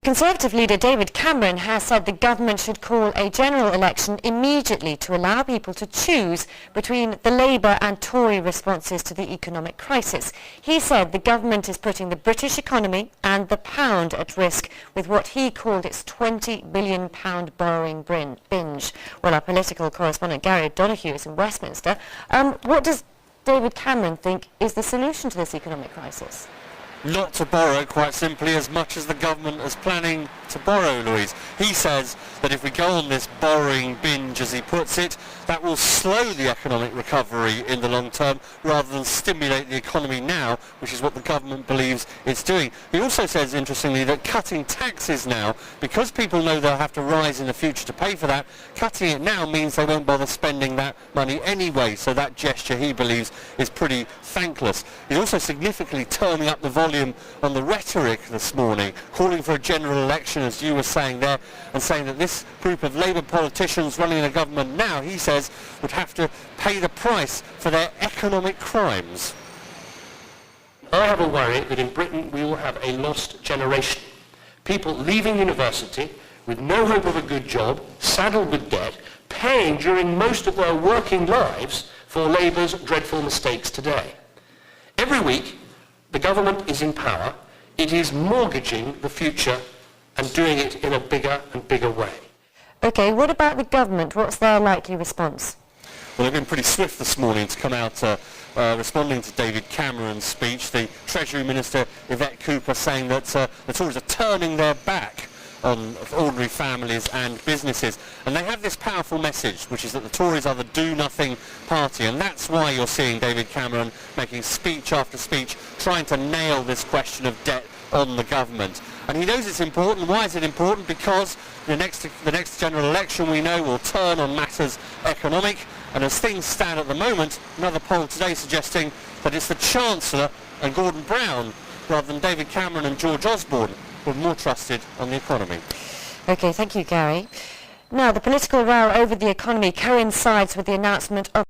Conservative leader David Cameron has said the government should call a general election immediately to allow people to choose between the Labour and Tory responses to the economic crisis. He said the government is putting the British economy and the pound at risk with what he called its £20 billion borrowing binge. Well, our political correspondent Gary O'Donoghue is in Westminster. What does David Cameron think is the solution to this economic crisis? Not to borrow, quite simply, as much as the government is planning to borrow, Louise. He says that if we go on this borrowing binge, as he puts it, that will slow the economic recovery in the long term rather than stimulate the economy now, which is what the government believes it's doing. He also says, interestingly, that cutting taxes now, because people know they'll have to rise in the future to pay for that, cutting it now means they won't bother spending that money anyway, so that gesture, he believes, is pretty thankless. He's also significantly turning up the volume on the rhetoric this morning, calling for a general election, as you were saying there, and saying that this group of Labour politicians running the government now, he says, would have to pay the price for their economic crimes. I have a worry that in Britain we will have a lost generation. People leaving university with no hope of a good job, saddled with debt, paying during most of their working lives for Labour's dreadful mistakes today. Every week the government is in power, it is mortgaging the future and doing it in a bigger and bigger way. OK, what about the government? What's their likely response? Well, they've been pretty swift this morning to come out responding to David Cameron's speech. The Treasury Minister, Yvette Cooper, saying that the Tories are turning their back on ordinary families and businesses. And they have this powerful message, which is that the Tories are the do-nothing party. And that's why you're seeing David Cameron making speech after speech, trying to nail this question of debt on the government. And he knows it's important. Why is it important? Because the next general election, we know, will turn on matters economic. And as things stand at the moment, another poll today suggesting that it's the Chancellor and Gordon Brown, rather than David Cameron and George Osborne, who are more trusted on the economy. OK, thank you, Gary. Now, the political row over the economy coincides with the announcement of